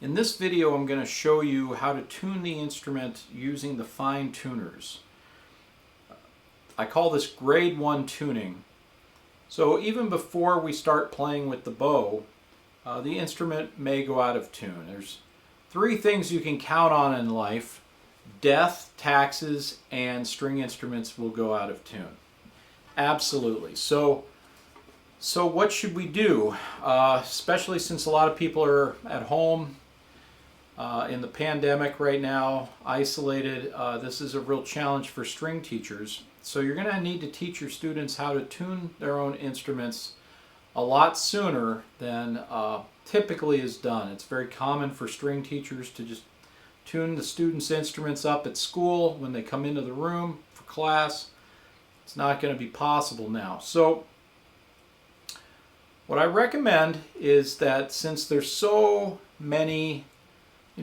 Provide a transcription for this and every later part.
In this video, I'm going to show you how to tune the instrument using the fine tuners. I call this grade 1 tuning. So even before we start playing with the bow, the instrument may go out of tune. There's three things you can count on in life: death, taxes, and string instruments will go out of tune. Absolutely. So what should we do? Especially since a lot of people are at home in the pandemic right now, isolated. This is a real challenge for string teachers. So you're going to need to teach your students how to tune their own instruments a lot sooner than typically is done. It's very common for string teachers to just tune the students' instruments up at school when they come into the room for class. It's not going to be possible now. So what I recommend is that, since there's so many,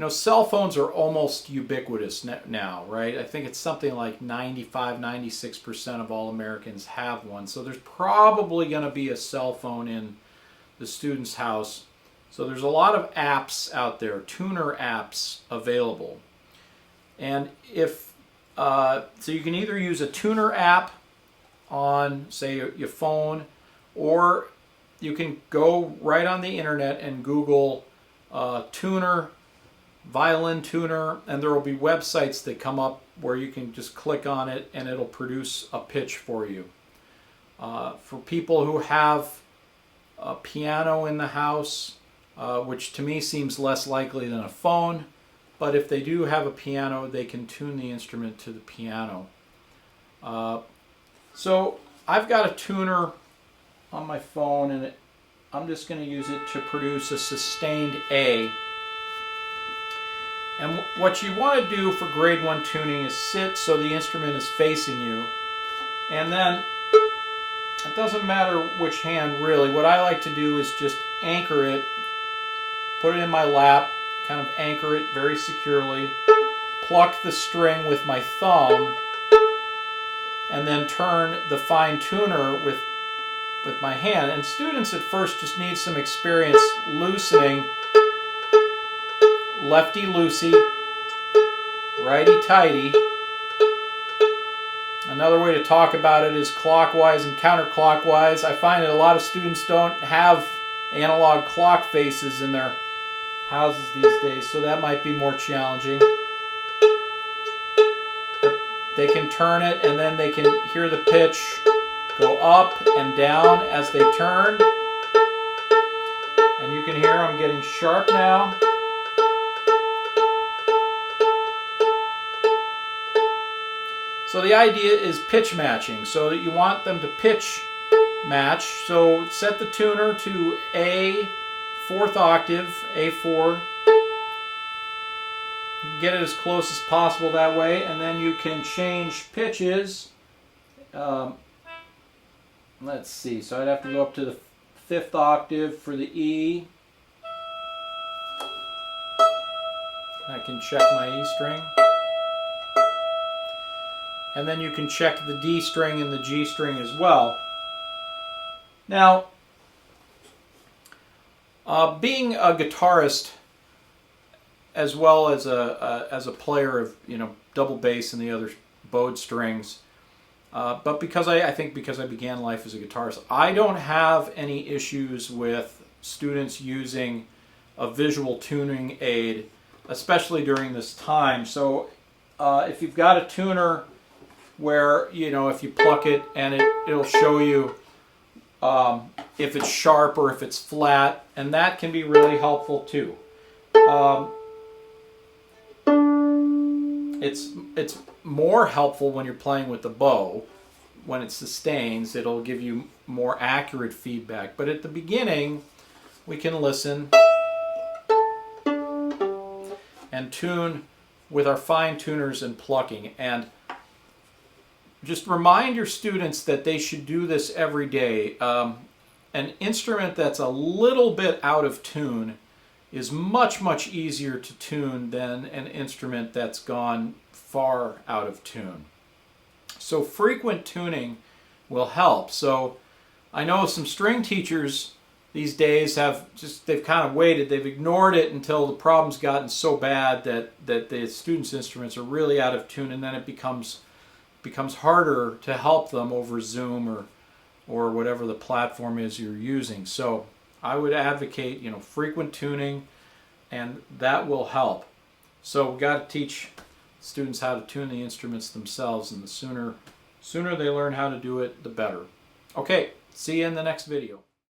cell phones are almost ubiquitous now, right? I think it's something like 95-96% of all Americans have one. So there's probably going to be a cell phone in the student's house. So there's a lot of apps out there, tuner apps available. And so you can either use a tuner app on, say, your phone, or you can go right on the internet and Google tuner, violin tuner, and there will be websites that come up where you can just click on it and it'll produce a pitch for you. For people who have a piano in the house, which to me seems less likely than a phone, but if they do have a piano, they can tune the instrument to the piano. So I've got a tuner on my phone, and I'm just going to use it to produce a sustained A. And what you want to do for grade 1 tuning is sit so the instrument is facing you. And then, it doesn't matter which hand really. What I like to do is just anchor it, put it in my lap, kind of anchor it very securely, pluck the string with my thumb, and then turn the fine tuner with my hand. And students at first just need some experience loosening. Lefty loosey, righty tighty. Another way to talk about it is clockwise and counterclockwise. I find that a lot of students don't have analog clock faces in their houses these days, so that might be more challenging. But they can turn it, and then they can hear the pitch go up and down as they turn. And you can hear I'm getting sharp now. So the idea is pitch matching, so that you want them to pitch match. So set the tuner to A, 4th octave, A4. You can get it as close as possible that way, and then you can change pitches. Let's see, so I'd have to go up to the 5th octave for the E. I can check my E string. And then you can check the D string and the G string as well. Now, being a guitarist as well as a player of double bass and the other bowed strings, but because I think because I began life as a guitarist, I don't have any issues with students using a visual tuning aid, especially during this time. So if you've got a tuner where, if you pluck it and it'll show you if it's sharp or if it's flat, and that can be really helpful too. It's more helpful when you're playing with the bow. When it sustains, it'll give you more accurate feedback. But at the beginning, we can listen and tune with our fine tuners and plucking. And just remind your students that they should do this every day. An instrument that's a little bit out of tune is much, much easier to tune than an instrument that's gone far out of tune. So frequent tuning will help. So I know some string teachers these days they've kind of waited. They've ignored it until the problem's gotten so bad that the students' instruments are really out of tune, and then it becomes harder to help them over Zoom or whatever the platform is you're using. So I would advocate, frequent tuning, and that will help. So we got to teach students how to tune the instruments themselves, and the sooner they learn how to do it, the better. Okay, see you in the next video.